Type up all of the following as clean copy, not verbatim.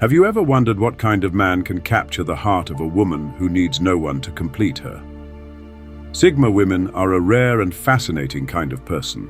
Have you ever wondered what kind of man can capture the heart of a woman who needs no one to complete her? Sigma women are a rare and fascinating kind of person.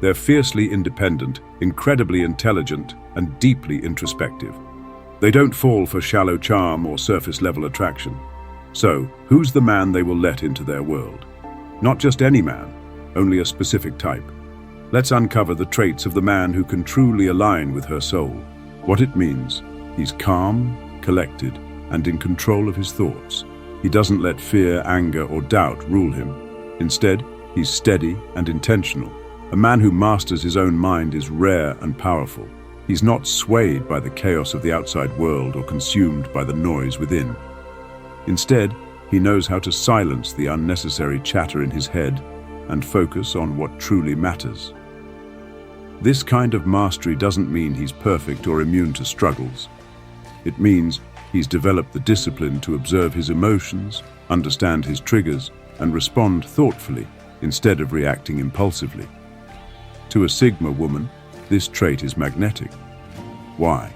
They're fiercely independent, incredibly intelligent, and deeply introspective. They don't fall for shallow charm or surface-level attraction. So, who's the man they will let into their world? Not just any man, only a specific type. Let's uncover the traits of the man who can truly align with her soul. What it means: he's calm, collected, and in control of his thoughts. He doesn't let fear, anger, or doubt rule him. Instead, he's steady and intentional. A man who masters his own mind is rare and powerful. He's not swayed by the chaos of the outside world or consumed by the noise within. Instead, he knows how to silence the unnecessary chatter in his head and focus on what truly matters. This kind of mastery doesn't mean he's perfect or immune to struggles. It means he's developed the discipline to observe his emotions, understand his triggers, and respond thoughtfully instead of reacting impulsively. To a Sigma woman, this trait is magnetic. Why?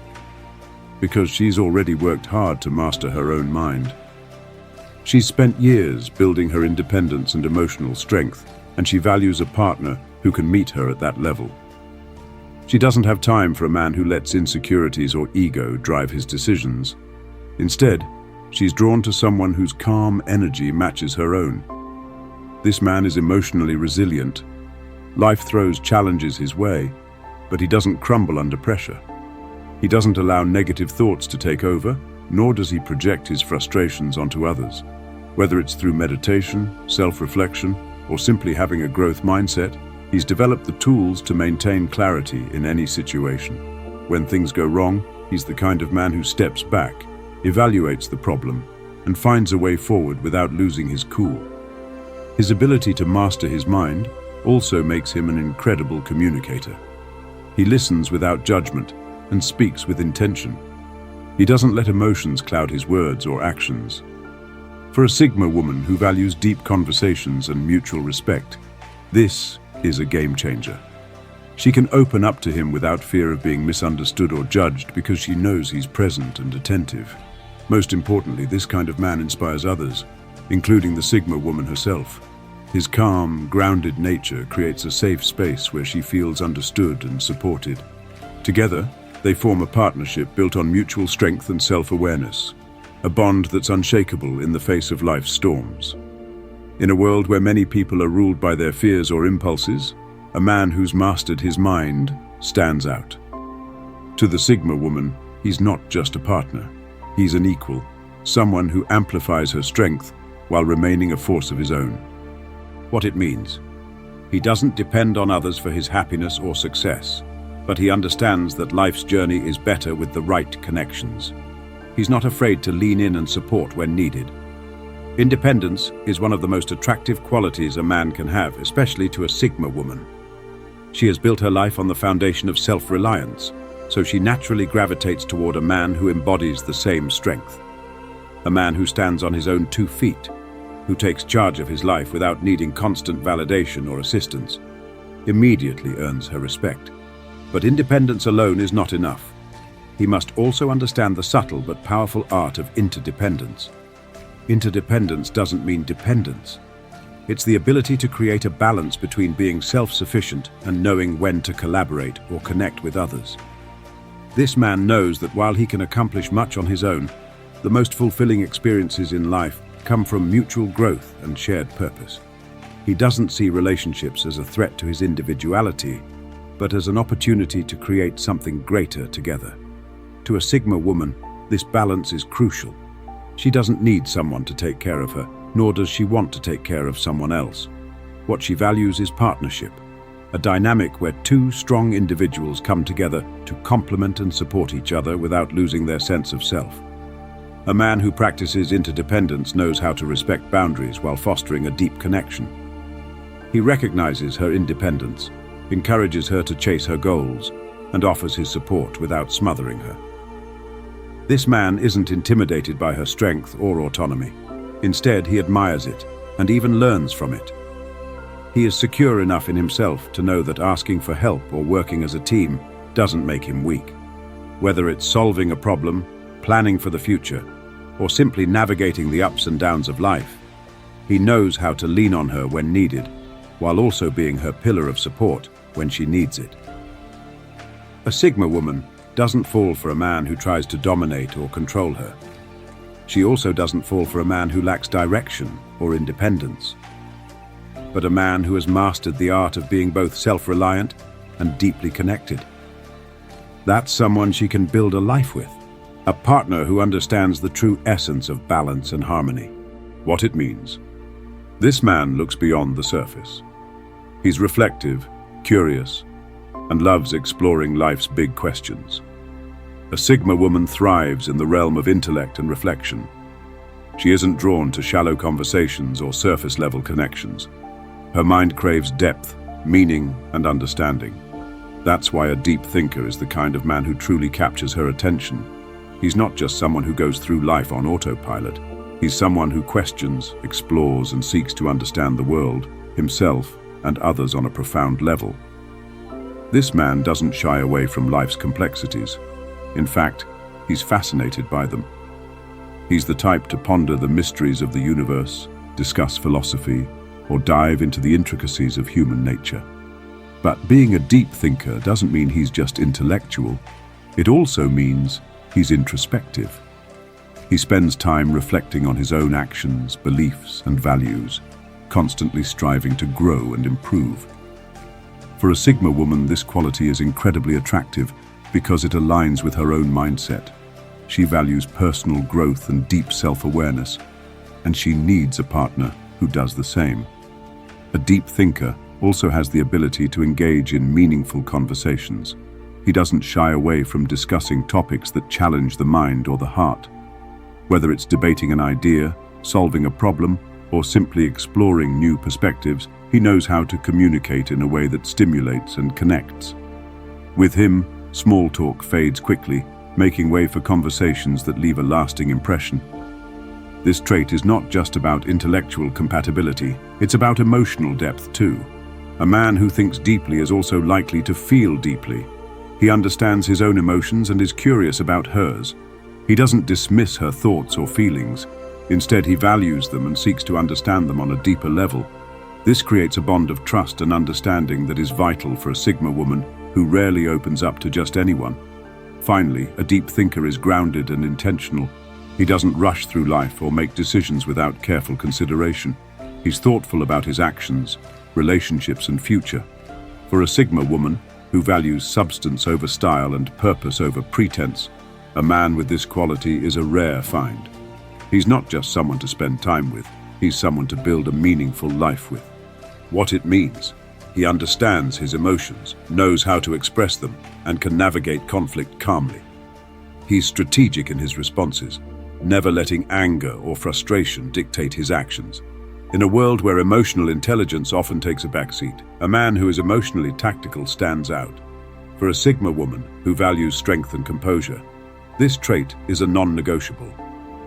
Because she's already worked hard to master her own mind. She's spent years building her independence and emotional strength, and she values a partner who can meet her at that level. She doesn't have time for a man who lets insecurities or ego drive his decisions. Instead, she's drawn to someone whose calm energy matches her own. This man is emotionally resilient. Life throws challenges his way, but he doesn't crumble under pressure. He doesn't allow negative thoughts to take over, nor does he project his frustrations onto others. Whether it's through meditation, self-reflection, or simply having a growth mindset, he's developed the tools to maintain clarity in any situation. When things go wrong, he's the kind of man who steps back, evaluates the problem, and finds a way forward without losing his cool. His ability to master his mind also makes him an incredible communicator. He listens without judgment and speaks with intention. He doesn't let emotions cloud his words or actions. For a Sigma woman who values deep conversations and mutual respect, this is a game changer. She can open up to him without fear of being misunderstood or judged because she knows he's present and attentive. Most importantly, this kind of man inspires others, including the Sigma woman herself. His calm, grounded nature creates a safe space where she feels understood and supported. Together, they form a partnership built on mutual strength and self-awareness, a bond that's unshakable in the face of life's storms. In a world where many people are ruled by their fears or impulses, a man who's mastered his mind stands out. To the Sigma woman, he's not just a partner. He's an equal, someone who amplifies her strength while remaining a force of his own. What it means: he doesn't depend on others for his happiness or success, but he understands that life's journey is better with the right connections. He's not afraid to lean in and support when needed. Independence is one of the most attractive qualities a man can have, especially to a Sigma woman. She has built her life on the foundation of self-reliance, so she naturally gravitates toward a man who embodies the same strength. A man who stands on his own 2 feet, who takes charge of his life without needing constant validation or assistance, immediately earns her respect. But independence alone is not enough. He must also understand the subtle but powerful art of interdependence. Interdependence doesn't mean dependence. It's the ability to create a balance between being self-sufficient and knowing when to collaborate or connect with others. This man knows that while he can accomplish much on his own, the most fulfilling experiences in life come from mutual growth and shared purpose. He doesn't see relationships as a threat to his individuality, but as an opportunity to create something greater together. To a Sigma woman, this balance is crucial. She doesn't need someone to take care of her, nor does she want to take care of someone else. What she values is partnership, a dynamic where 2 strong individuals come together to complement and support each other without losing their sense of self. A man who practices interdependence knows how to respect boundaries while fostering a deep connection. He recognizes her independence, encourages her to chase her goals, and offers his support without smothering her. This man isn't intimidated by her strength or autonomy. Instead, he admires it and even learns from it. He is secure enough in himself to know that asking for help or working as a team doesn't make him weak. Whether it's solving a problem, planning for the future, or simply navigating the ups and downs of life. He knows how to lean on her when needed, while also being her pillar of support when she needs it. A Sigma woman doesn't fall for a man who tries to dominate or control her. She also doesn't fall for a man who lacks direction or independence, but a man who has mastered the art of being both self-reliant and deeply connected. That's someone she can build a life with, a partner who understands the true essence of balance and harmony, what it means. This man looks beyond the surface. He's reflective, curious, and loves exploring life's big questions. A Sigma woman thrives in the realm of intellect and reflection. She isn't drawn to shallow conversations or surface-level connections. Her mind craves depth, meaning, and understanding. That's why a deep thinker is the kind of man who truly captures her attention. He's not just someone who goes through life on autopilot. He's someone who questions, explores, and seeks to understand the world, himself, and others on a profound level. This man doesn't shy away from life's complexities. In fact, he's fascinated by them. He's the type to ponder the mysteries of the universe, discuss philosophy, or dive into the intricacies of human nature. But being a deep thinker doesn't mean he's just intellectual. It also means he's introspective. He spends time reflecting on his own actions, beliefs, and values, constantly striving to grow and improve. For a Sigma woman, this quality is incredibly attractive because it aligns with her own mindset. She values personal growth and deep self-awareness, and she needs a partner who does the same. A deep thinker also has the ability to engage in meaningful conversations. He doesn't shy away from discussing topics that challenge the mind or the heart. Whether it's debating an idea, solving a problem, or simply exploring new perspectives, he knows how to communicate in a way that stimulates and connects. With him, small talk fades quickly, making way for conversations that leave a lasting impression. This trait is not just about intellectual compatibility, it's about emotional depth too. A man who thinks deeply is also likely to feel deeply. He understands his own emotions and is curious about hers. He doesn't dismiss her thoughts or feelings. Instead, he values them and seeks to understand them on a deeper level. This creates a bond of trust and understanding that is vital for a Sigma woman who rarely opens up to just anyone. Finally, a deep thinker is grounded and intentional. He doesn't rush through life or make decisions without careful consideration. He's thoughtful about his actions, relationships, and future. For a Sigma woman who values substance over style and purpose over pretense, a man with this quality is a rare find. He's not just someone to spend time with, he's someone to build a meaningful life with. What it means: he understands his emotions, knows how to express them, and can navigate conflict calmly. He's strategic in his responses, never letting anger or frustration dictate his actions. In a world where emotional intelligence often takes a backseat, a man who is emotionally tactical stands out. For a Sigma woman who values strength and composure, this trait is a non-negotiable.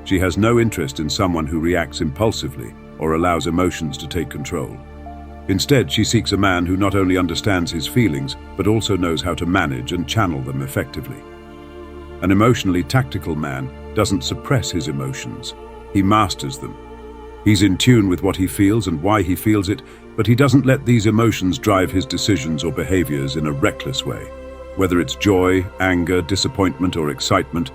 She has no interest in someone who reacts impulsively or allows emotions to take control. Instead, she seeks a man who not only understands his feelings, but also knows how to manage and channel them effectively. An emotionally tactical man doesn't suppress his emotions, he masters them. He's in tune with what he feels and why he feels it, but he doesn't let these emotions drive his decisions or behaviors in a reckless way. Whether it's joy, anger, disappointment, or excitement,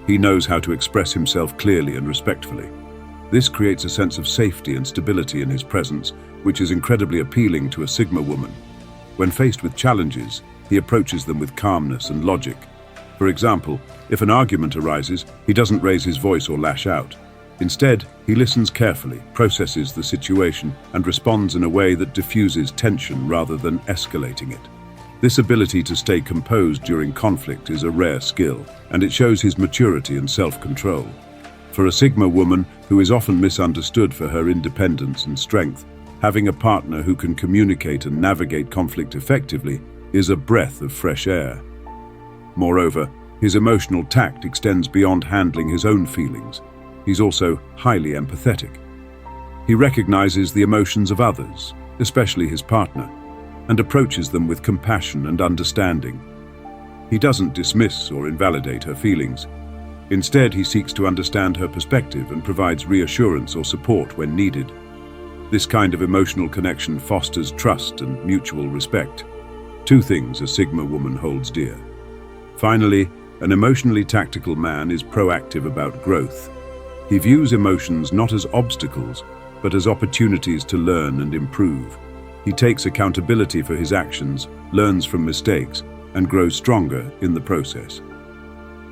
he knows how to express himself clearly and respectfully. This creates a sense of safety and stability in his presence, which is incredibly appealing to a Sigma woman. When faced with challenges, he approaches them with calmness and logic. For example, if an argument arises, he doesn't raise his voice or lash out. Instead, he listens carefully, processes the situation, and responds in a way that diffuses tension rather than escalating it. This ability to stay composed during conflict is a rare skill, and it shows his maturity and self-control. For a Sigma woman who is often misunderstood for her independence and strength, having a partner who can communicate and navigate conflict effectively is a breath of fresh air. Moreover, his emotional tact extends beyond handling his own feelings. He's also highly empathetic. He recognizes the emotions of others, especially his partner, and approaches them with compassion and understanding. He doesn't dismiss or invalidate her feelings. Instead, he seeks to understand her perspective and provides reassurance or support when needed. This kind of emotional connection fosters trust and mutual respect, two things a Sigma woman holds dear. Finally, an emotionally tactical man is proactive about growth. He views emotions not as obstacles, but as opportunities to learn and improve. He takes accountability for his actions, learns from mistakes, and grows stronger in the process.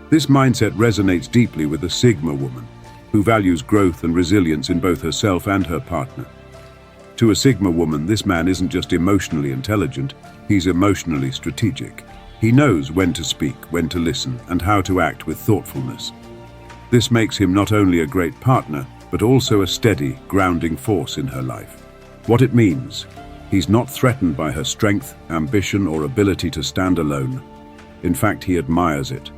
This mindset resonates deeply with a Sigma woman, who values growth and resilience in both herself and her partner. To a Sigma woman, this man isn't just emotionally intelligent, he's emotionally strategic. He knows when to speak, when to listen, and how to act with thoughtfulness. This makes him not only a great partner, but also a steady, grounding force in her life. What it means: he's not threatened by her strength, ambition, or ability to stand alone. In fact, he admires it.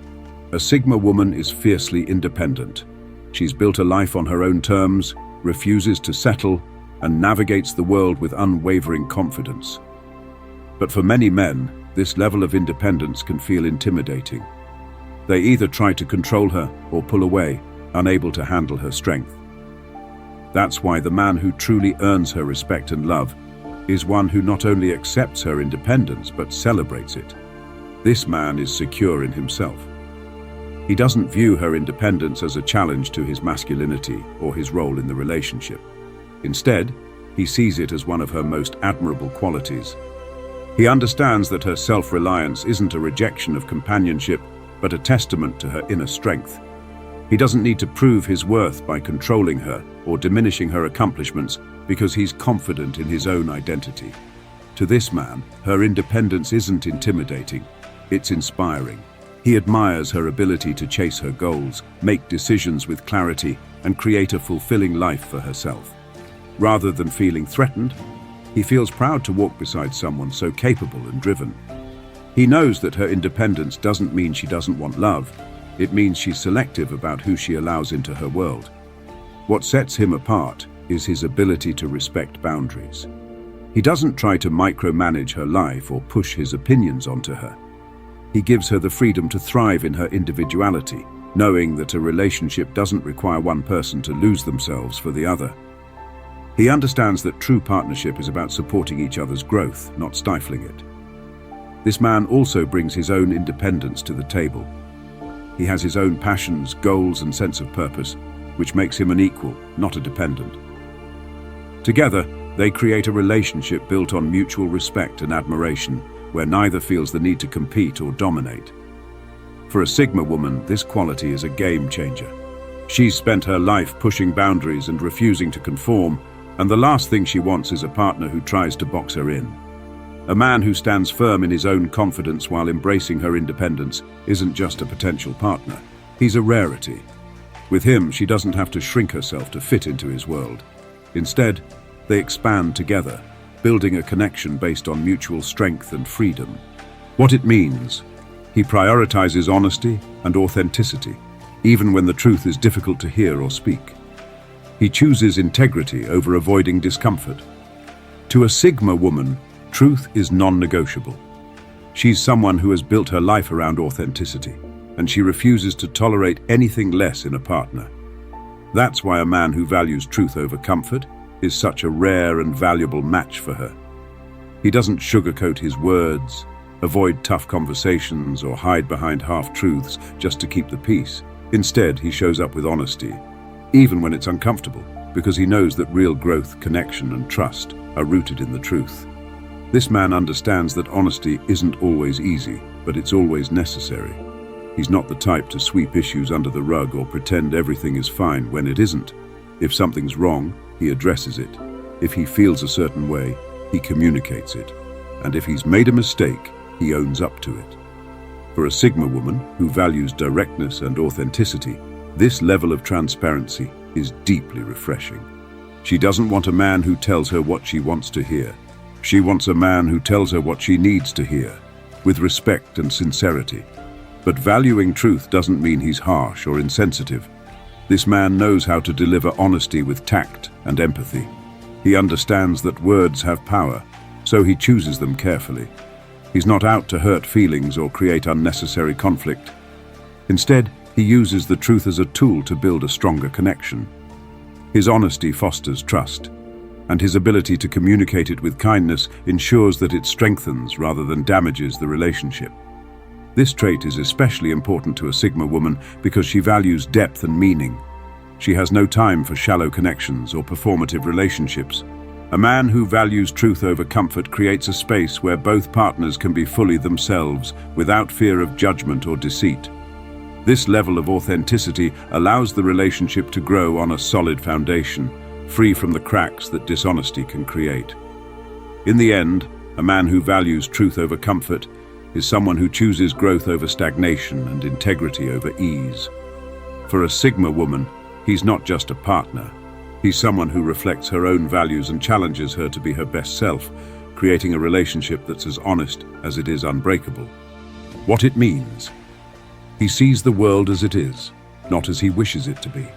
A Sigma woman is fiercely independent. She's built a life on her own terms, refuses to settle, and navigates the world with unwavering confidence. But for many men, this level of independence can feel intimidating. They either try to control her or pull away, unable to handle her strength. That's why the man who truly earns her respect and love is one who not only accepts her independence but celebrates it. This man is secure in himself. He doesn't view her independence as a challenge to his masculinity or his role in the relationship. Instead, he sees it as one of her most admirable qualities. He understands that her self-reliance isn't a rejection of companionship, but a testament to her inner strength. He doesn't need to prove his worth by controlling her or diminishing her accomplishments because he's confident in his own identity. To this man, her independence isn't intimidating, it's inspiring. He admires her ability to chase her goals, make decisions with clarity, and create a fulfilling life for herself. Rather than feeling threatened, he feels proud to walk beside someone so capable and driven. He knows that her independence doesn't mean she doesn't want love. It means she's selective about who she allows into her world. What sets him apart is his ability to respect boundaries. He doesn't try to micromanage her life or push his opinions onto her. He gives her the freedom to thrive in her individuality, knowing that a relationship doesn't require one person to lose themselves for the other. He understands that true partnership is about supporting each other's growth, not stifling it. This man also brings his own independence to the table. He has his own passions, goals, and sense of purpose, which makes him an equal, not a dependent. Together, they create a relationship built on mutual respect and admiration, where neither feels the need to compete or dominate. For a Sigma woman, this quality is a game changer. She's spent her life pushing boundaries and refusing to conform, and the last thing she wants is a partner who tries to box her in. A man who stands firm in his own confidence while embracing her independence isn't just a potential partner. He's a rarity. With him, she doesn't have to shrink herself to fit into his world. Instead, they expand together, building a connection based on mutual strength and freedom. What it means: he prioritizes honesty and authenticity, even when the truth is difficult to hear or speak. He chooses integrity over avoiding discomfort. To a Sigma woman, truth is non-negotiable. She's someone who has built her life around authenticity, and she refuses to tolerate anything less in a partner. That's why a man who values truth over comfort is such a rare and valuable match for her. He doesn't sugarcoat his words, avoid tough conversations, or hide behind half-truths just to keep the peace. Instead, he shows up with honesty, even when it's uncomfortable, because he knows that real growth, connection, and trust are rooted in the truth. This man understands that honesty isn't always easy, but it's always necessary. He's not the type to sweep issues under the rug or pretend everything is fine when it isn't. If something's wrong, he addresses it. If he feels a certain way, he communicates it. And if he's made a mistake, he owns up to it. For a Sigma woman who values directness and authenticity, this level of transparency is deeply refreshing. She doesn't want a man who tells her what she wants to hear. She wants a man who tells her what she needs to hear, with respect and sincerity. But valuing truth doesn't mean he's harsh or insensitive. This man knows how to deliver honesty with tact and empathy. He understands that words have power, so he chooses them carefully. He's not out to hurt feelings or create unnecessary conflict. Instead, He uses the truth as a tool to build a stronger connection. His honesty fosters trust, and his ability to communicate it with kindness ensures that it strengthens rather than damages the relationship. This trait is especially important to a Sigma woman because she values depth and meaning. She has no time for shallow connections or performative relationships. A man who values truth over comfort creates a space where both partners can be fully themselves without fear of judgment or deceit. This level of authenticity allows the relationship to grow on a solid foundation, free from the cracks that dishonesty can create. In the end, a man who values truth over comfort is someone who chooses growth over stagnation and integrity over ease. For a Sigma woman, he's not just a partner. He's someone who reflects her own values and challenges her to be her best self, creating a relationship that's as honest as it is unbreakable. What it means: he sees the world as it is, not as he wishes it to be.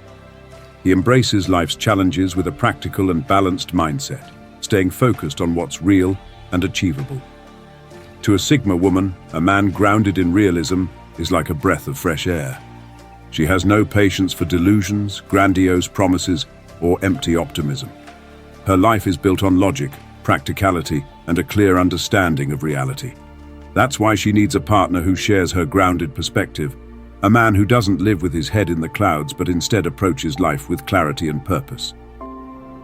He embraces life's challenges with a practical and balanced mindset, staying focused on what's real and achievable. To a Sigma woman, a man grounded in realism is like a breath of fresh air. She has no patience for delusions, grandiose promises, or empty optimism. Her life is built on logic, practicality, and a clear understanding of reality. That's why she needs a partner who shares her grounded perspective, a man who doesn't live with his head in the clouds but instead approaches life with clarity and purpose.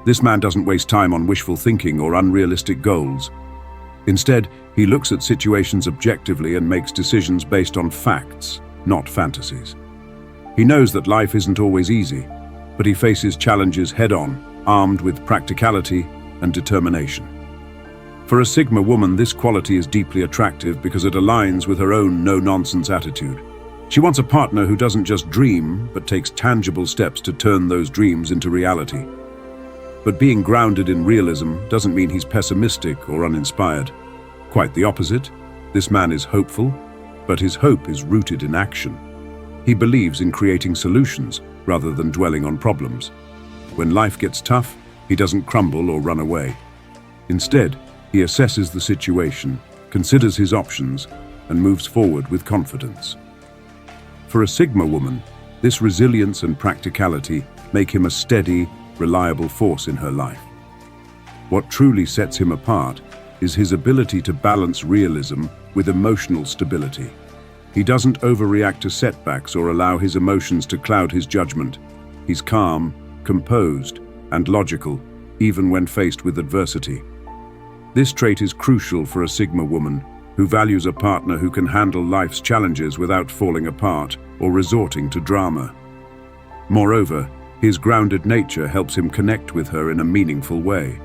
This man doesn't waste time on wishful thinking or unrealistic goals. Instead, he looks at situations objectively and makes decisions based on facts, not fantasies. He knows that life isn't always easy, but he faces challenges head-on, armed with practicality and determination. For a Sigma woman, this quality is deeply attractive because it aligns with her own no-nonsense attitude. She wants a partner who doesn't just dream, but takes tangible steps to turn those dreams into reality. But being grounded in realism doesn't mean he's pessimistic or uninspired. Quite the opposite. This man is hopeful, but his hope is rooted in action. He believes in creating solutions rather than dwelling on problems. When life gets tough, he doesn't crumble or run away. Instead, he assesses the situation, considers his options, and moves forward with confidence. For a Sigma woman, this resilience and practicality make him a steady, reliable force in her life. What truly sets him apart is his ability to balance realism with emotional stability. He doesn't overreact to setbacks or allow his emotions to cloud his judgment. He's calm, composed, and logical, even when faced with adversity. This trait is crucial for a Sigma woman who values a partner who can handle life's challenges without falling apart or resorting to drama. Moreover, his grounded nature helps him connect with her in a meaningful way.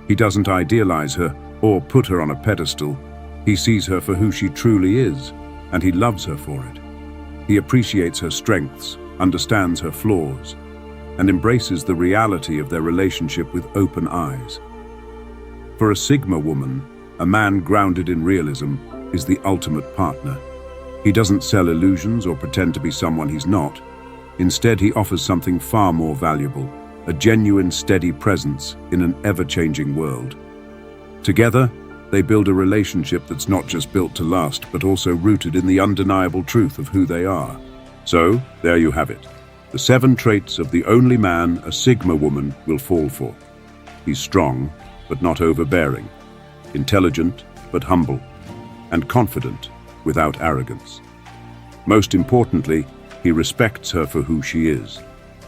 He doesn't idealize her or put her on a pedestal. He sees her for who she truly is, and he loves her for it. He appreciates her strengths, understands her flaws, and embraces the reality of their relationship with open eyes. For a Sigma woman, a man grounded in realism is the ultimate partner. He doesn't sell illusions or pretend to be someone he's not. Instead, he offers something far more valuable, a genuine, steady presence in an ever-changing world. Together, they build a relationship that's not just built to last, but also rooted in the undeniable truth of who they are. So, there you have it. The 7 traits of the only man a Sigma woman will fall for. He's strong, but not overbearing, intelligent, but humble, and confident without arrogance. Most importantly, he respects her for who she is,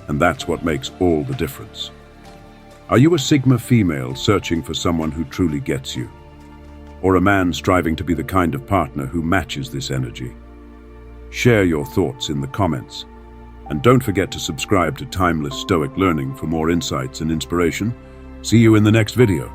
and that's what makes all the difference. Are you a Sigma female searching for someone who truly gets you? Or a man striving to be the kind of partner who matches this energy? Share your thoughts in the comments. And don't forget to subscribe to Timeless Stoic Learning for more insights and inspiration. See you in the next video.